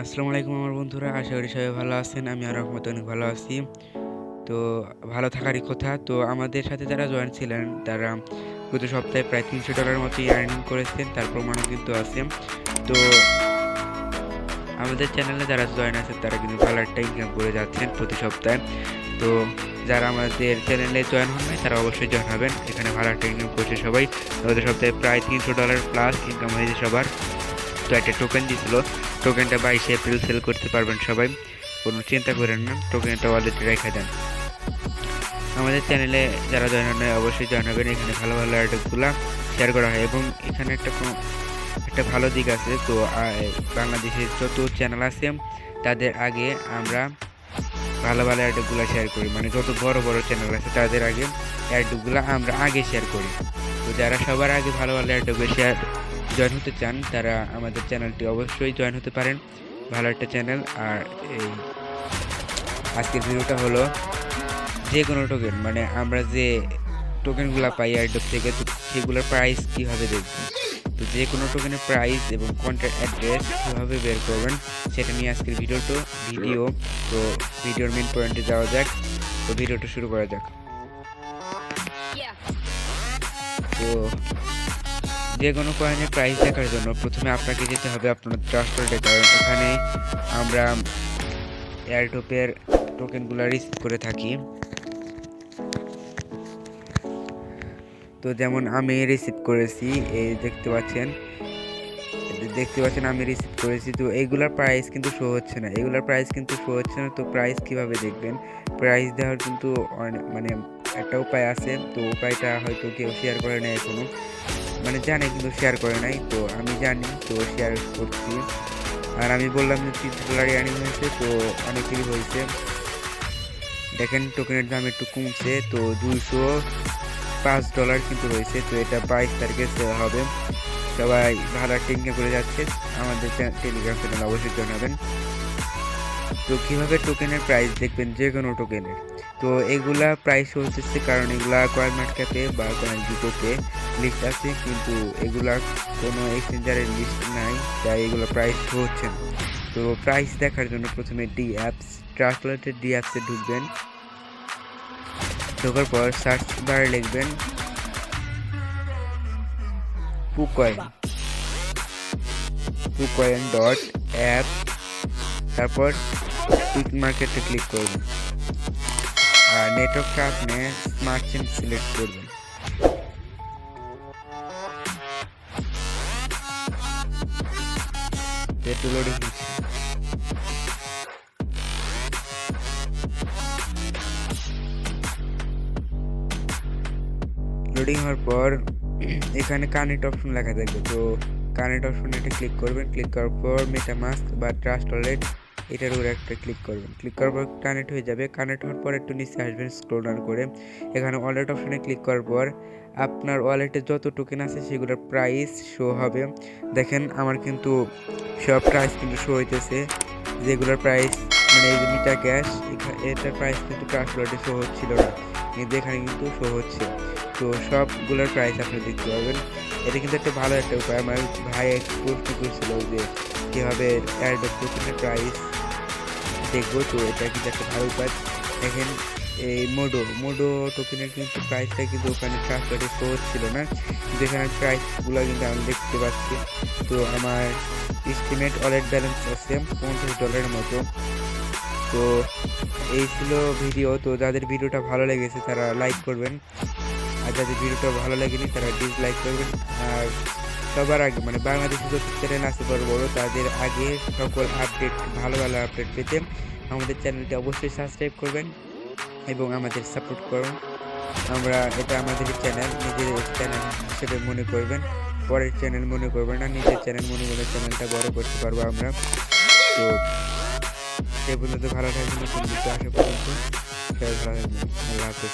আসসালামু আলাইকুম আমার বন্ধুরা, আশা করি সবাই ভালো আছেন। আমি আর রহমত অনেক ভালো আছি। তো ভালো থাকারই কথা। তো আমাদের সাথে যারা জয়েন ছিলেন তারা গত সপ্তাহে প্রায় $300 মতো আর্নিং করেছেন, তার প্রমাণও কিন্তু আছে। তো আমাদের চ্যানেলে যারা জয়েন আছেন তারা কিন্তু ভালো একটা ইনকাম করে যাচ্ছেন প্রতি সপ্তাহে। তো যারা আমাদের চ্যানেলে জয়েন হন নাই তারা অবশ্যই জয়েন হবেন। এখানে ভালো একটা ইনকাম করছে সবাই। আমাদের সপ্তাহে প্রায় $300 প্লাস ইনকাম হয়েছে সবার। তো একটা টোকেন দিছিল, টোকেনটা 22 এপ্রিল সেল করতে পারবেন সবাই, কোনো চিন্তা করেন না, টোকেনটা ওয়ালেটে রেখে দেন। আমাদের চ্যানেলে যারা জয়েন হন অবশ্যই জয়েন হবেন। এখানে ভালো ভালো অ্যাডগুলো শেয়ার করা হয় এবং এখানে একটা ভালো দিক আছে। তো বাংলাদেশের যত চ্যানেল আছে তাদের আগে আমরা ভালো ভালো অ্যাডগুলো শেয়ার করি, মানে যত বড় বড় চ্যানেল আছে তাদের আগে অ্যাডগুলো আমরা আগে শেয়ার করি। তো যারা সবার আগে ভালো ভালো অ্যাডগুলো জয়েন হতে চান তারা আমাদের চ্যানেলটি অবশ্যই জয়েন হতে পারেন। ভালো একটা চ্যানেল। আর এই আজকের ভিডিওটা হলো যে কোনো টোকেন, মানে আমরা যে টোকেনগুলো পাই এয়ারড্রপ থেকে, তো সেগুলোর প্রাইস কীভাবে দেখবেন, তো যে কোনো টোকেনের প্রাইস এবং কন্ট্যাক্ট অ্যাড্রেস কীভাবে বের করবেন সেটা নিয়ে আজকের ভিডিও। তো ভিডিওর মেন পয়েন্টে যাওয়া যাক। তো ভিডিওটা শুরু করা যাক। তো যে কোনো কয়েনের প্রাইস দেখার জন্য প্রথমে আপনাকে যেতে হবে আপনার ট্রাস্ট ওয়ালেটে, কারণ এখানে আমরা এয়ারড্রপের টোকেনগুলো রিসিভ করে থাকি। তো যেমন আমি রিসিভ করেছি, এই দেখতে পাচ্ছেন আমি রিসিভ করেছি। তো এইগুলার প্রাইস কিন্তু শো হচ্ছে না, তো প্রাইস কিভাবে দেখবেন? প্রাইস দেওয়ার কিন্তু মানে একটা উপায় আছে। তো উপায়টা হয়তো কেউ শেয়ার করে না এখনো, মানে জানে কিন্তু শেয়ার করে নাই। তো আমি জানি, তো শেয়ার করছি। আর আমি বললাম যে $300 আর্নিং হয়েছে, তো অনেকেরই হয়েছে। দেখেন টোকেনের দাম একটু কমছে, তো $205 কিন্তু রয়েছে। তো এটা 22 তারিখে সেল হবে। সবাই ভালো টেকনিক করে যাচ্ছে। আমাদের টেলিগ্রাম চ্যানেল অবশ্যই জানাবেন। তো কীভাবে টোকেনের প্রাইস দেখবেন যে কোনো টোকেনের? তো এগুলা প্রাইস হচ্ছে কারণ এগুলা কয়েন মার্কেটে বা কয়েন জুটোতে লিস্ট আছে, কিন্তু এগুলা কোনো এক্সচেঞ্জারের লিস্ট নাই, তাই এগুলো প্রাইস হচ্ছে না। তো প্রাইস দেখার জন্য প্রথমে ট্রাস্ট ওয়ালেটের অ্যাপসে ঢুকবেন। ঢোকার পর সার্চ বারে লিখবেন পুকয়েন.অ্যাপ, তারপর কুইক মার্কেটে ক্লিক করবেন। আর নেটওয়ার্কটা আপনি স্মার্ট চেন সিলেক্ট করবেন। একটু লোডিং হচ্ছে। লোডিং হওয়ার পর এখানে কানেক্ট অপশন লেখা থাকবে। তো কানেক্ট অপশনে একটা ক্লিক করবেন। ক্লিক করার পর মেটামাস্ক বা ট্রাস্ট ওয়ালেট এটার উপরে একটা ক্লিক করবেন। ক্লিক করার পর কানেক্ট হয়ে যাবে। কানেক্ট হওয়ার পর একটু নিচে আসবেন স্ক্রল ডাউন করে। এখানে ওয়ালেট অপশনে ক্লিক করার পর আপনার ওয়ালেটে যত টোকেন আছে সেগুলোর প্রাইস শো হবে। দেখেন আমার কিন্তু সব প্রাইস কিন্তু শো হইতেছে, যেগুলোর প্রাইস মানে এই যে মিটা ক্যাশ, এটার প্রাইস কিন্তু ট্রাস্ট ওয়ালেটে শো হচ্ছিল না, কিন্তু এখানে কিন্তু শো হচ্ছে। তো সবগুলোর প্রাইস আপনি দেখতে পাবেন। এটা কিন্তু একটা ভালো একটা উপায়। আমার ভাই এক প্রশ্ন করছিল যে কীভাবে এয়ারড্রপ টোকেনের প্রাইস দেখবো, তো এটা কিন্তু একটা ভালো উপায়। দেখেন এই মোডো টোকেনের কিন্তু প্রাইসটা কিন্তু ওখানে ট্রাস্ট ওয়ালেটে শো হচ্ছিল না, কিন্তু এখানে প্রাইসগুলো কিন্তু আমি দেখতে পাচ্ছি। তো আমার এস্টিমেট ওয়ালেট ব্যালেন্স আছে $50 মতো। তো এই ছিল ভিডিও। তো যাদের ভিডিওটা ভালো লেগেছে তারা লাইক করবেন, আর যাদের ভিডিওটা ভালো লাগেনি তারা ডিসলাইক করবেন। আর সবার আগে মানে বাংলাদেশে যত চ্যানেল আছে বড় বড়, তাদের আগে সকল আপডেট ভালো ভালো আপডেট পেতে আমাদের চ্যানেলটি অবশ্যই সাবস্ক্রাইব করবেন এবং আমাদের সাপোর্ট করুন। এটা আমাদের চ্যানেল, নিজের চ্যানেল হিসেবে মনে করবেন, পরের চ্যানেল মনে করবেন না, নিজের চ্যানেল মনে করলে চ্যানেলটা বড় করতে পারবো আমরা। তো সে পর্যন্ত ভালো থাকবেন, নতুন ভিডিও আসা পর্যন্ত সবাই ভালো থাকবেন। আল্লাহ হাফেজ।